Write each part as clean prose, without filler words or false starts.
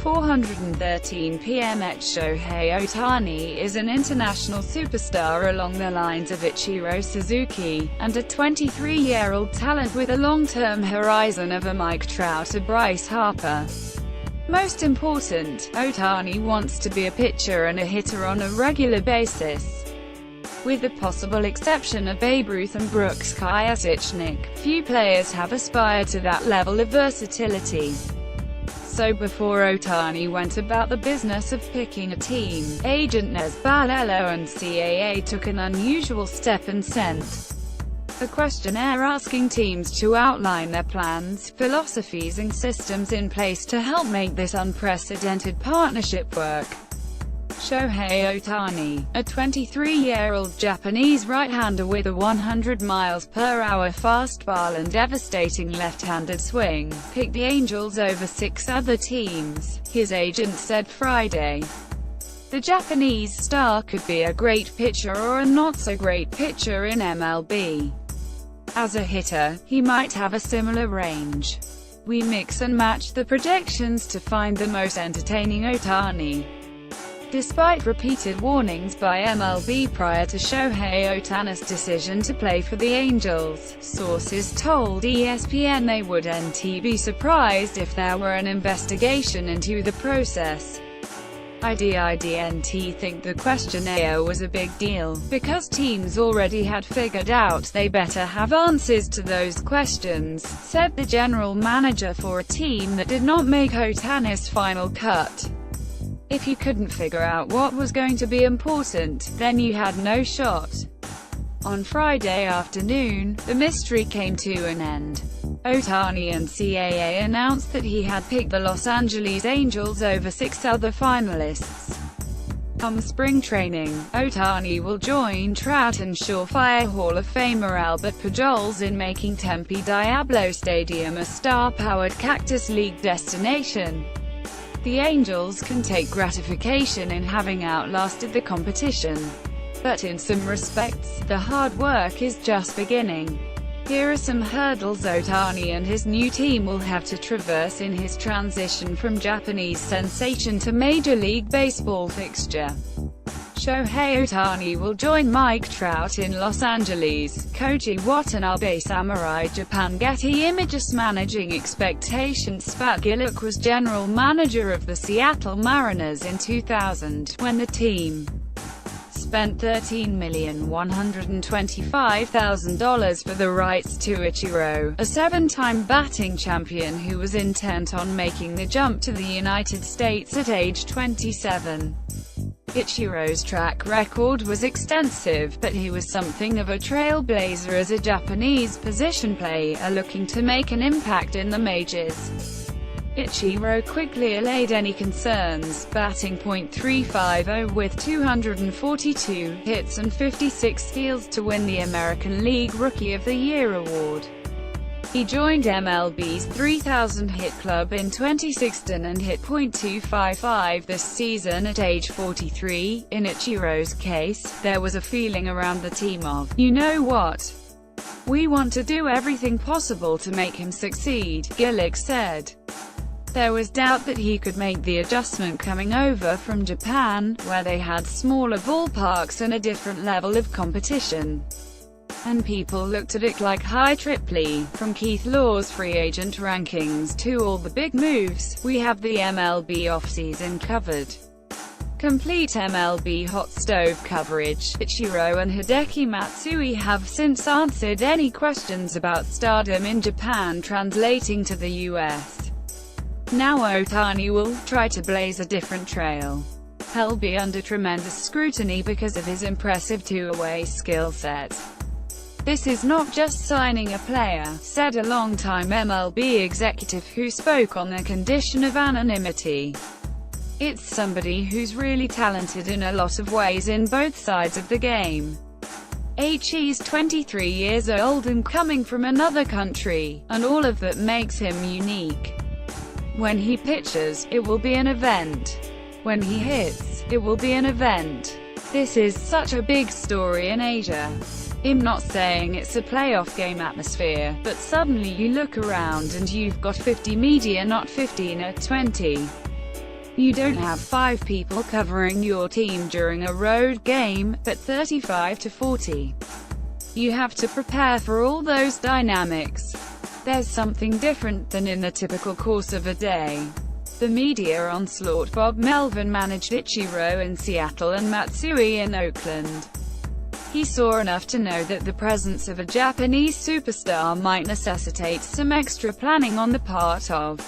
4:13 p.m. Shohei Ohtani is an international superstar along the lines of Ichiro Suzuki, and a 23-year-old talent with a long-term horizon of a Mike Trout or Bryce Harper. Most important, Ohtani wants to be a pitcher and a hitter on a regular basis. With the possible exception of Babe Ruth and Brooks Koepka, few players have aspired to that level of versatility. So before Ohtani went about the business of picking a team, agent Nez Balelo and CAA took an unusual step and sent a questionnaire asking teams to outline their plans, philosophies and systems in place to help make this unprecedented partnership work. Shohei Ohtani, a 23-year-old Japanese right-hander with a 100 miles per hour fastball and devastating left-handed swing, picked the Angels over 6 other teams, his agent said Friday. The Japanese star could be a great pitcher or a not-so-great pitcher in MLB. As a hitter, he might have a similar range. We mix and match the projections to find the most entertaining Ohtani. Despite repeated warnings by MLB prior to Shohei Ohtani's decision to play for the Angels, sources told ESPN they wouldn't be surprised if there were an investigation into the process. I didn't think the questionnaire was a big deal, because teams already had figured out they better have answers to those questions, said the general manager for a team that did not make Ohtani's final cut. If you couldn't figure out what was going to be important, then you had no shot. On Friday afternoon, the mystery came to an end. Ohtani and CAA announced that he had picked the Los Angeles Angels over 6 other finalists. Come spring training, Ohtani will join Trout and Surefire Hall of Famer Albert Pujols in making Tempe Diablo Stadium a star-powered Cactus League destination. The Angels can take gratification in having outlasted the competition. But in some respects, the hard work is just beginning. Here are some hurdles Ohtani and his new team will have to traverse in his transition from Japanese sensation to Major League Baseball fixture. Shohei Ohtani will join Mike Trout in Los Angeles, Koji Watanabe Samurai Japan Getty Images managing expectations. Pat Gillick was general manager of the Seattle Mariners in 2000, when the team spent $13,125,000 for the rights to Ichiro, a 7-time batting champion who was intent on making the jump to the United States at age 27. Ichiro's track record was extensive, but he was something of a trailblazer as a Japanese position player looking to make an impact in the majors. Ichiro quickly allayed any concerns, batting .350 with 242 hits and 56 steals to win the American League Rookie of the Year award. He joined MLB's 3,000-hit club in 2016 and hit .255 this season at age 43. In Ichiro's case, there was a feeling around the team of, you know what? We want to do everything possible to make him succeed, Gillick said. There was doubt that he could make the adjustment coming over from Japan, where they had smaller ballparks and a different level of competition. And people looked at it like high triply. From Keith Law's free agent rankings to all the big moves, we have the MLB offseason covered. Complete MLB hot stove coverage. Ichiro and Hideki Matsui have since answered any questions about stardom in Japan translating to the US. Now Ohtani will try to blaze a different trail. He'll be under tremendous scrutiny because of his impressive two-way skill set. This is not just signing a player, said a longtime MLB executive who spoke on the condition of anonymity. It's somebody who's really talented in a lot of ways in both sides of the game. He's 23 years old and coming from another country, and all of that makes him unique. When he pitches, it will be an event. When he hits, it will be an event. This is such a big story in Asia. I'm not saying it's a playoff game atmosphere, but suddenly you look around and you've got 50 media, not 15 or 20. You don't have 5 people covering your team during a road game, but 35 to 40. You have to prepare for all those dynamics. There's something different than in the typical course of a day. The media onslaught. Bob Melvin managed Ichiro in Seattle and Matsui in Oakland. He saw enough to know that the presence of a Japanese superstar might necessitate some extra planning on the part of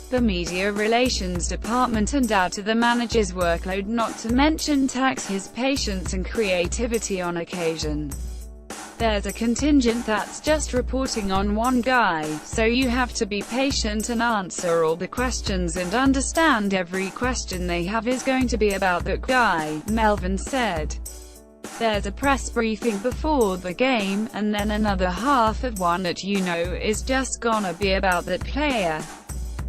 the media relations department and add to the manager's workload, not to mention tax his patience and creativity on occasion. There's a contingent that's just reporting on one guy, so you have to be patient and answer all the questions and understand every question they have is going to be about that guy, Melvin said. There's a press briefing before the game, and then another half of one that is just gonna be about that player.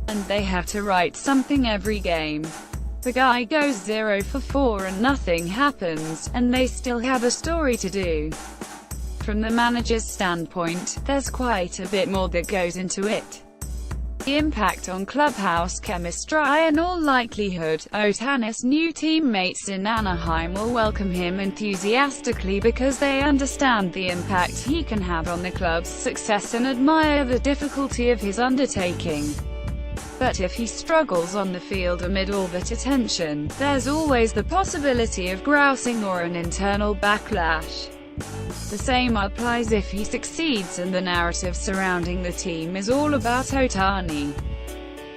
And they have to write something every game. The guy goes 0 for 4 and nothing happens, and they still have a story to do. From the manager's standpoint, there's quite a bit more that goes into it. The impact on clubhouse chemistry. In all likelihood, Ohtani's new teammates in Anaheim will welcome him enthusiastically because they understand the impact he can have on the club's success and admire the difficulty of his undertaking. But if he struggles on the field amid all that attention, there's always the possibility of grousing or an internal backlash. The same applies if he succeeds and the narrative surrounding the team is all about Ohtani.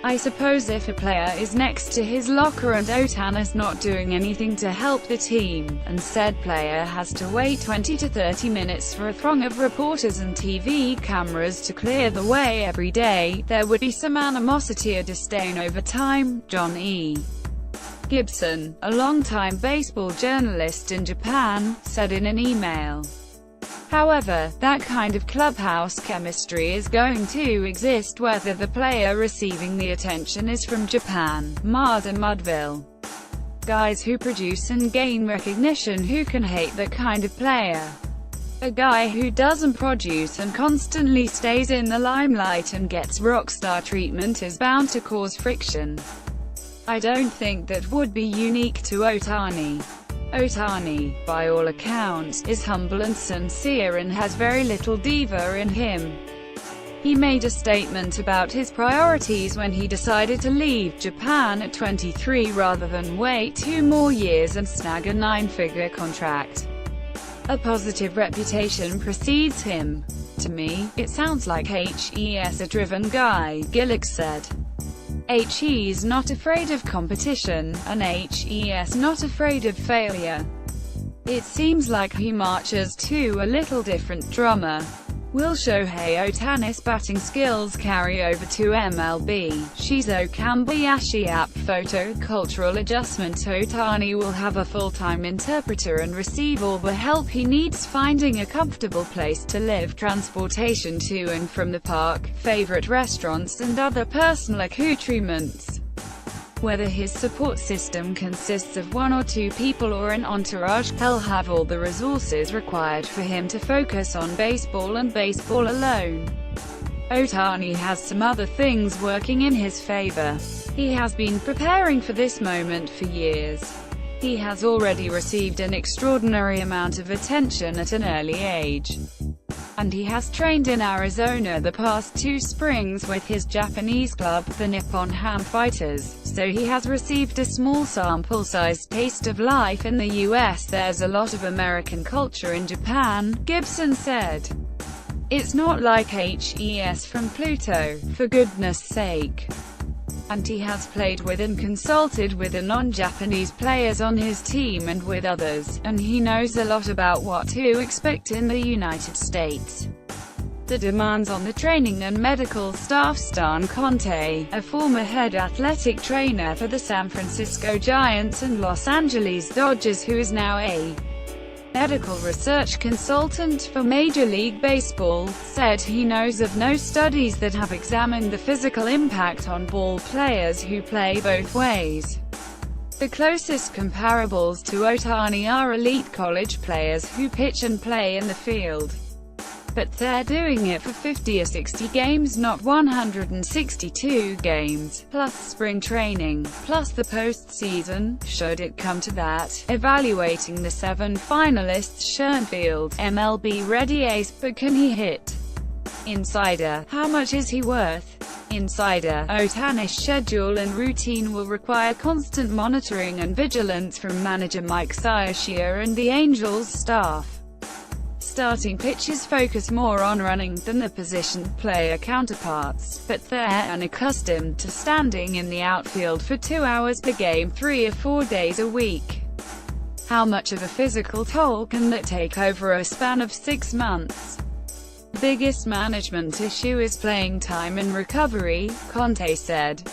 I suppose if a player is next to his locker and Ohtani's not doing anything to help the team, and said player has to wait 20 to 30 minutes for a throng of reporters and TV cameras to clear the way every day, there would be some animosity or disdain over time. John E. Gibson, a longtime baseball journalist in Japan, said in an email. However, that kind of clubhouse chemistry is going to exist whether the player receiving the attention is from Japan, Mars or Mudville. Guys who produce and gain recognition who can hate that kind of player. A guy who doesn't produce and constantly stays in the limelight and gets rockstar treatment is bound to cause friction. I don't think that would be unique to Ohtani. Ohtani, by all accounts, is humble and sincere and has very little diva in him. He made a statement about his priorities when he decided to leave Japan at 23 rather than wait 2 more years and snag a 9-figure contract. A positive reputation precedes him. To me, it sounds like he's a driven guy, Gillick said. He's not afraid of competition, and he's not afraid of failure. It seems like he marches to a little different drummer. Will Shohei Ohtani's batting skills carry over to MLB? Shizo Kambayashi app photo. Cultural adjustment. Ohtani will have a full-time interpreter and receive all the help he needs finding a comfortable place to live, transportation to and from the park, favorite restaurants and other personal accoutrements. Whether his support system consists of 1 or 2 people or an entourage, he'll have all the resources required for him to focus on baseball and baseball alone. Ohtani has some other things working in his favor. He has been preparing for this moment for years. He has already received an extraordinary amount of attention at an early age. And he has trained in Arizona the past 2 springs with his Japanese club, the Nippon Ham Fighters, so he has received a small sample-sized taste of life in the US. There's a lot of American culture in Japan, Gibson said. It's not like he's from Pluto, for goodness sake. And he has played with and consulted with the non-Japanese players on his team and with others, and he knows a lot about what to expect in the United States. The demands on the training and medical staff. Stan Conte, a former head athletic trainer for the San Francisco Giants and Los Angeles Dodgers who is now a medical research consultant for Major League Baseball, said he knows of no studies that have examined the physical impact on ball players who play both ways. The closest comparables to Ohtani are elite college players who pitch and play in the field. But they're doing it for 50 or 60 games, not 162 games, plus spring training, plus the postseason, should it come to that. Evaluating the 7 finalists, Schoenfield, MLB-ready ace, but can he hit? Insider, how much is he worth? Insider, Ohtani's schedule and routine will require constant monitoring and vigilance from manager Mike Scioscia and the Angels staff. Starting pitchers focus more on running than the position player counterparts, but they're unaccustomed to standing in the outfield for 2 hours per game 3 or 4 days a week. How much of a physical toll can that take over a span of 6 months? The biggest management issue is playing time and recovery, Conte said.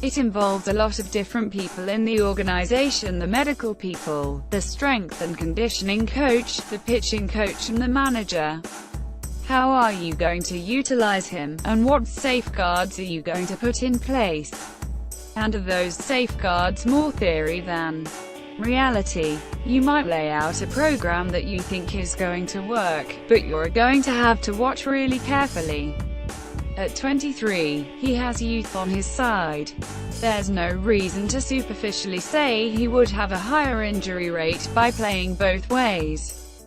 It involves a lot of different people in the organization: the medical people, the strength and conditioning coach, the pitching coach and the manager. How are you going to utilize him, and what safeguards are you going to put in place? And are those safeguards more theory than reality? You might lay out a program that you think is going to work, but you're going to have to watch really carefully. At 23, he has youth on his side. There's no reason to superficially say he would have a higher injury rate by playing both ways.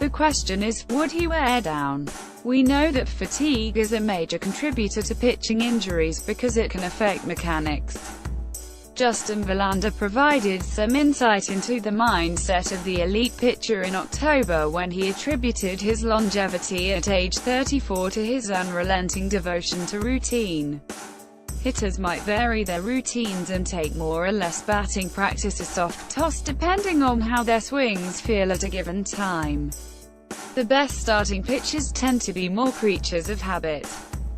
The question is, would he wear down? We know that fatigue is a major contributor to pitching injuries because it can affect mechanics. Justin Verlander provided some insight into the mindset of the elite pitcher in October when he attributed his longevity at age 34 to his unrelenting devotion to routine. Hitters might vary their routines and take more or less batting practice or soft toss depending on how their swings feel at a given time. The best starting pitchers tend to be more creatures of habit.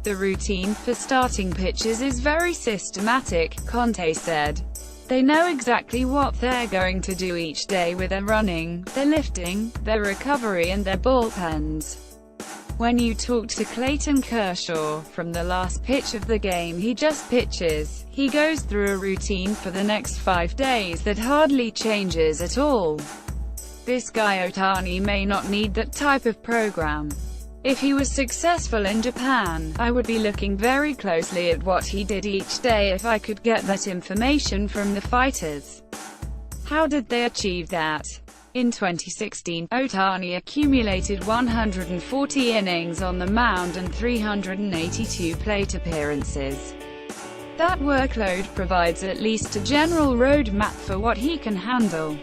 The routine for starting pitchers is very systematic, Conte said. They know exactly what they're going to do each day with their running, their lifting, their recovery and their bullpens. When you talk to Clayton Kershaw, from the last pitch of the game he just pitches, he goes through a routine for the next 5 days that hardly changes at all. This guy Ohtani may not need that type of program. If he was successful in Japan, I would be looking very closely at what he did each day if I could get that information from the fighters. How did they achieve that? In 2016, Ohtani accumulated 140 innings on the mound and 382 plate appearances. That workload provides at least a general roadmap for what he can handle.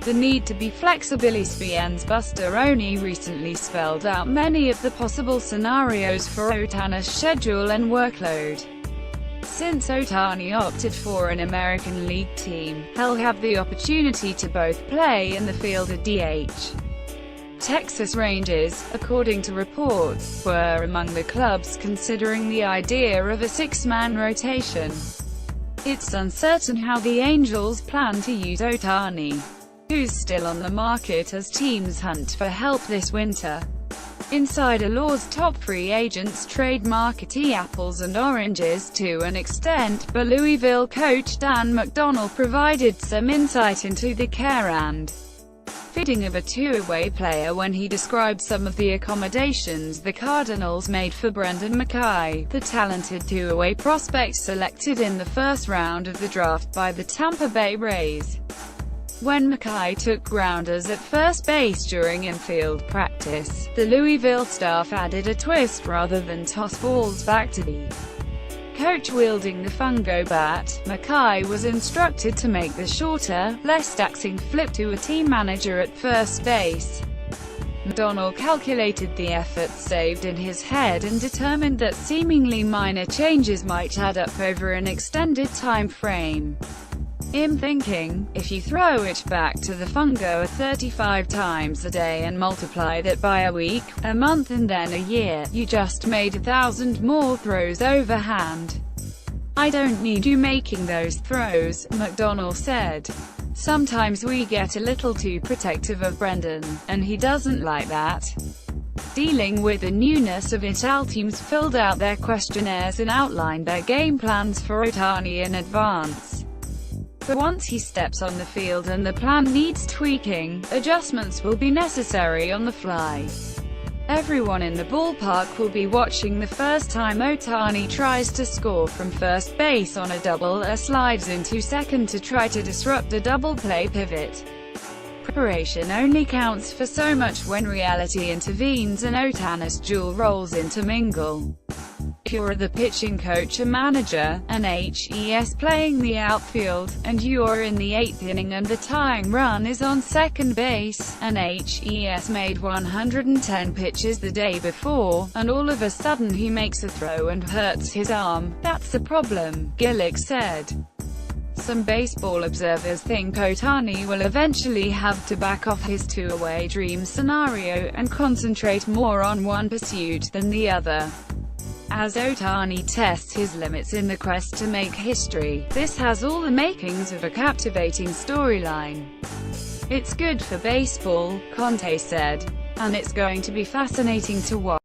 The need to be flexible. ESPN's Buster Olney recently spelled out many of the possible scenarios for Ohtani's schedule and workload. Since Ohtani opted for an American League team, he'll have the opportunity to both play in the field at DH. Texas Rangers, according to reports, were among the clubs considering the idea of a 6-man rotation. It's uncertain how the Angels plan to use Ohtani, who's still on the market as teams hunt for help this winter. Insider Law's top free agents trade marquee apples and oranges to an extent, but Louisville coach Dan McDonnell provided some insight into the care and feeding of a two-way player when he described some of the accommodations the Cardinals made for Brendan McKay, the talented two-way prospect selected in the first round of the draft by the Tampa Bay Rays. When McKay took grounders at first base during infield practice, the Louisville staff added a twist rather than toss balls back to the coach wielding the fungo bat. McKay was instructed to make the shorter, less taxing flip to a team manager at first base. McDonnell calculated the effort saved in his head and determined that seemingly minor changes might add up over an extended time frame. I'm thinking, if you throw it back to the fungo 35 times a day and multiply that by a week, a month and then a year, you just made 1,000 more throws overhand. I don't need you making those throws, McDonnell said. Sometimes we get a little too protective of Brendan, and he doesn't like that. Dealing with the newness of it, all teams filled out their questionnaires and outlined their game plans for Ohtani in advance. But once he steps on the field and the plan needs tweaking, adjustments will be necessary on the fly. Everyone in the ballpark will be watching the first time Ohtani tries to score from first base on a double or slides into second to try to disrupt a double play pivot. Preparation only counts for so much when reality intervenes and Ohtani's dual roles intermingle. If you're the pitching coach or manager, an HES playing the outfield, and you're in the 8th inning and the tying run is on second base, an HES made 110 pitches the day before, and all of a sudden he makes a throw and hurts his arm, that's a problem, Gillick said. Some baseball observers think Ohtani will eventually have to back off his two-away dream scenario, and concentrate more on one pursuit than the other. As Ohtani tests his limits in the quest to make history, this has all the makings of a captivating storyline. It's good for baseball, Conte said. And it's going to be fascinating to watch.